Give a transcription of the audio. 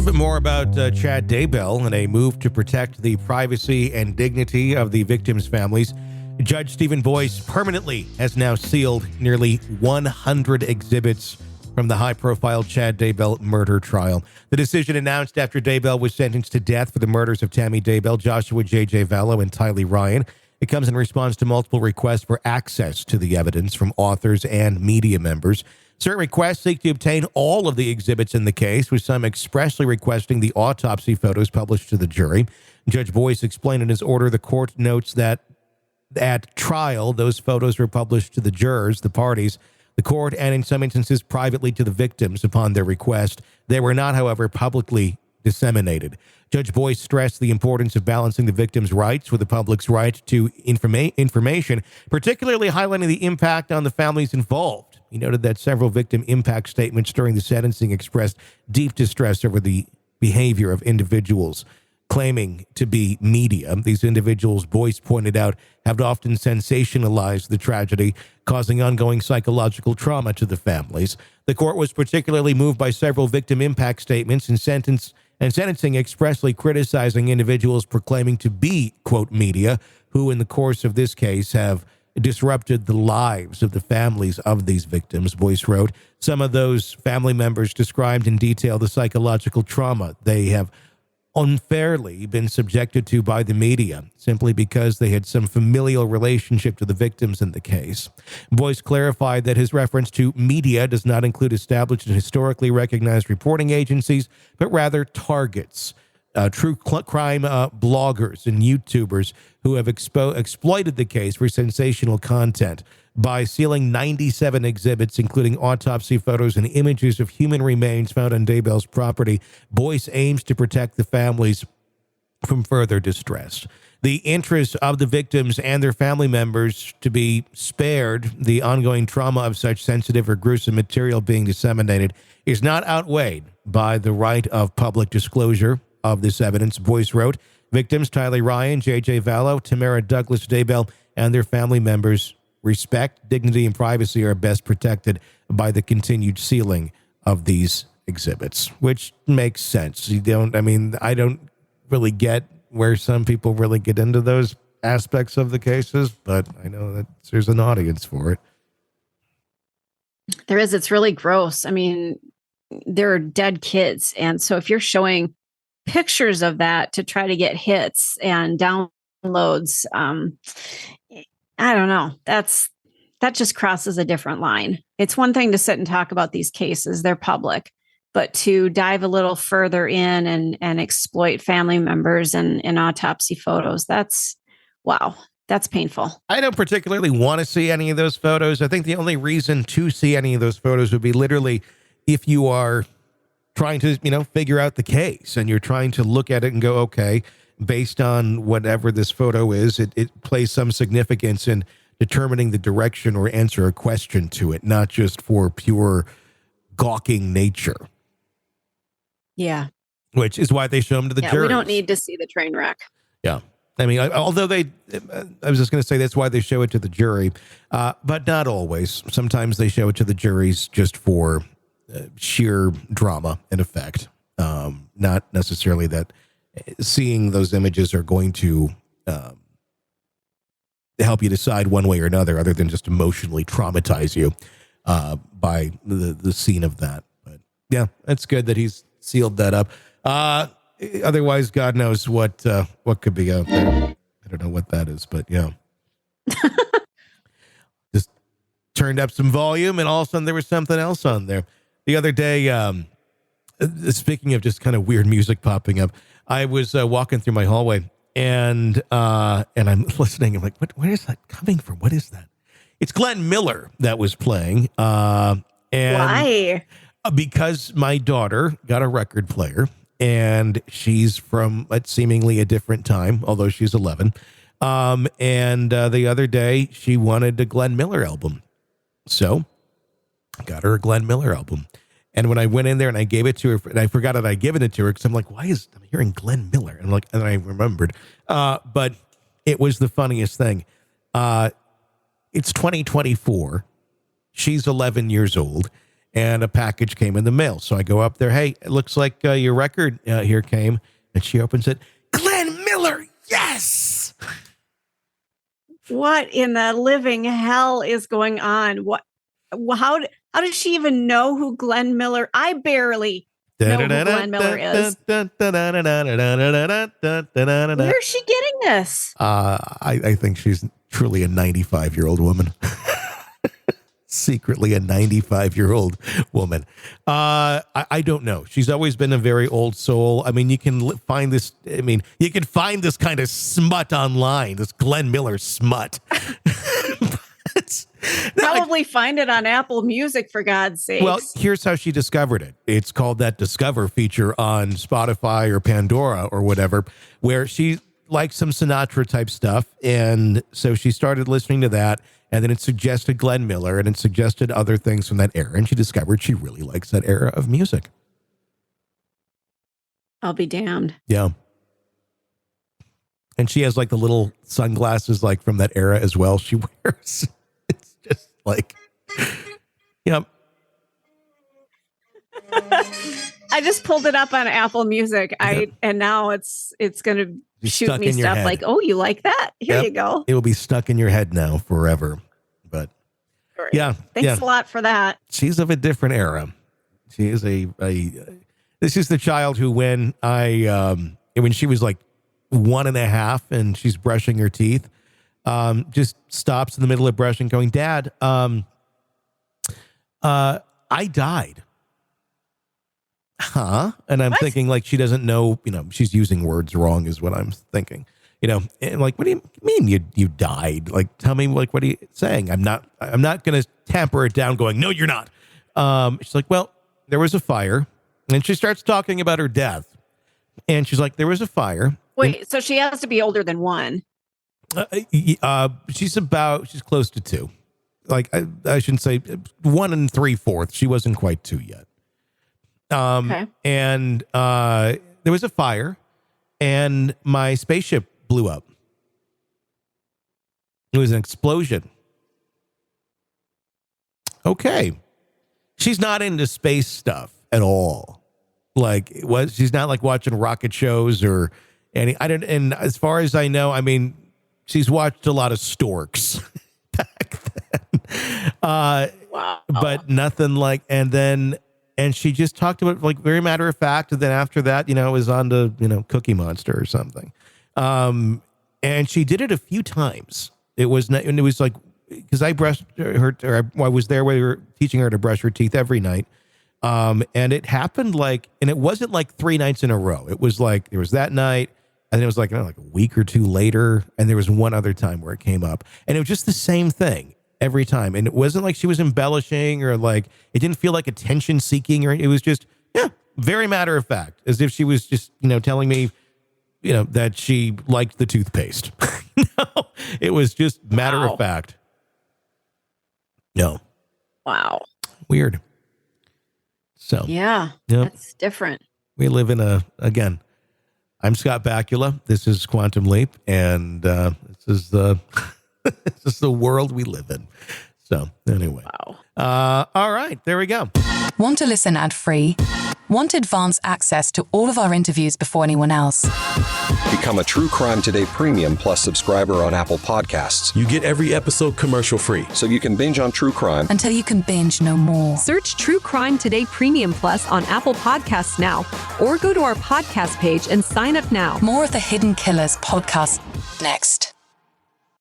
little bit more about Chad Daybell and a move to protect the privacy and dignity of the victims' families. Judge Steven Boyce permanently has now sealed nearly 100 exhibits from the high-profile Chad Daybell murder trial. The decision announced after Daybell was sentenced to death for the murders of Tammy Daybell, Joshua J.J. Vallow, and Tylee Ryan. It comes in response to multiple requests for access to the evidence from authors and media members. Certain requests seek to obtain all of the exhibits in the case, with some expressly requesting the autopsy photos published to the jury. Judge Boyce explained in his order the court notes that at trial, those photos were published to the jurors, the parties, the court, and in some instances privately to the victims upon their request. They were not, however, publicly disseminated. Judge Boyce stressed the importance of balancing the victim's rights with the public's right to information, particularly highlighting the impact on the families involved. He noted that several victim impact statements during the sentencing expressed deep distress over the behavior of individuals claiming to be media. These individuals, Boyce pointed out, have often sensationalized the tragedy, causing ongoing psychological trauma to the families. The court was particularly moved by several victim impact statements and sentencing expressly criticizing individuals proclaiming to be, quote, media, who in the course of this case have disrupted the lives of the families of these victims, Boyce wrote. Some of those family members described in detail the psychological trauma they have unfairly been subjected to by the media simply because they had some familial relationship to the victims in the case. Boyce clarified that his reference to media does not include established and historically recognized reporting agencies, but rather targets, true crime bloggers and YouTubers who have exploited the case for sensational content. By sealing 97 exhibits, including autopsy photos and images of human remains found on Daybell's property, Boyce aims to protect the families from further distress. The interest of the victims and their family members to be spared the ongoing trauma of such sensitive or gruesome material being disseminated is not outweighed by the right of public disclosure of this evidence, Boyce wrote. Victims Tylee Ryan, J.J. Vallow, Tamara Douglas Daybell, and their family members' respect, dignity, and privacy are best protected by the continued sealing of these exhibits, which makes sense. I don't really get where some people really get into those aspects of the cases, but I know that there's an audience for it. There is. It's really gross. I mean, there are dead kids. And so if you're showing pictures of that to try to get hits and downloads, I don't know. That just crosses a different line. It's one thing to sit and talk about these cases. They're public. But to dive a little further in and exploit family members and autopsy photos, that's painful. I don't particularly want to see any of those photos. I think the only reason to see any of those photos would be literally if you are trying to, figure out the case and you're trying to look at it and go, okay, based on whatever this photo is, it plays some significance in determining the direction or answer a question to it, not just for pure gawking nature. Yeah. Which is why they show them to the jury. We don't need to see the train wreck. Yeah. I mean, I was just going to say that's why they show it to the jury, but not always. Sometimes they show it to the juries just for sheer drama and effect. Not necessarily that seeing those images are going to help you decide one way or another, other than just emotionally traumatize you by the scene of that. But yeah, it's good that he's sealed that up. Otherwise, God knows what could be out there. I don't know what that is, but yeah. Just turned up some volume, and all of a sudden there was something else on there. The other day, speaking of just kind of weird music popping up, I was walking through my hallway, and I'm listening. I'm like, where is that coming from? What is that? It's Glenn Miller that was playing. And why? Because my daughter got a record player, and she's from seemingly a different time, although she's 11. And the other day, she wanted a Glenn Miller album. So I got her a Glenn Miller album. And when I went in there and I gave it to her, and I forgot that I'd given it to her because I'm like, I'm hearing Glenn Miller? And and I remembered. But it was the funniest thing. It's 2024. She's 11 years old. and a package came in the mail. So I go up there. Hey, it looks like your record here came. And she opens it. Glenn Miller. Yes. What in the living hell is going on? How does she even know who Glenn Miller? I barely know who Glenn Miller is. Where is she getting this? I think she's truly a 95-year-old woman. Secretly a 95-year-old woman. I don't know. She's always been a very old soul. I mean, you can find this. I mean, you can find this kind of smut online. This Glenn Miller smut. Probably find it on Apple Music, for God's sake. Well, here's how she discovered it. It's called that Discover feature on Spotify or Pandora or whatever, where she liked some Sinatra type stuff. And so she started listening to that. And then it suggested Glenn Miller, and it suggested other things from that era. And she discovered she really likes that era of music. I'll be damned. Yeah. And she has like the little sunglasses like from that era as well she wears. It's just like, yeah. I just pulled it up on Apple Music. And now it's going to shoot me stuff like, oh, you like that? Here you go. It will be stuck in your head now forever. But Great. Yeah. Thanks a lot for that. She's of a different era. She is this is the child who when she was like 1.5 and she's brushing her teeth, just stops in the middle of brushing going, Dad, I died. Huh? And I'm thinking like she doesn't know, she's using words wrong is what I'm thinking. And like, what do you mean you died? Like, tell me, like, what are you saying? I'm not going to tamper it down going, no, you're not. She's like, well, there was a fire. And she starts talking about her death. And she's like, there was a fire. Wait, so she has to be older than 1. She's close to 2. Like, I shouldn't say 1 3/4. She wasn't quite 2 yet. Okay. And there was a fire and my spaceship blew up. It was an explosion. Okay. She's not into space stuff at all. Like she's not like watching rocket shows or any, and as far as I know, I mean, she's watched a lot of storks back then. Wow. But nothing like, and she just talked about it like very matter of fact. And then after that, it was on to, Cookie Monster or something. And she did it a few times. It was like, because I brushed her, I was there where we were teaching her to brush her teeth every night. And it happened and it wasn't like 3 nights in a row. It was like, there was that night and it was like a week or 2 later. And there was one other time where it came up and it was just the same thing. Every time. And it wasn't like she was embellishing or like, it didn't feel like attention seeking or it was just, very matter of fact, as if she was just, telling me, that she liked the toothpaste. No, it was just matter of fact. No. Wow. Weird. So. Yeah. That's different. We live in again, I'm Scott Bakula. This is Quantum Leap. And this is the world we live in. So anyway. Wow. All right, there we go. Want to listen ad-free? Want advanced access to all of our interviews before anyone else? Become a True Crime Today Premium Plus subscriber on Apple Podcasts. You get every episode commercial-free. So you can binge on true crime. Until you can binge no more. Search True Crime Today Premium Plus on Apple Podcasts now, or go to our podcast page and sign up now. More of the Hidden Killers podcast next.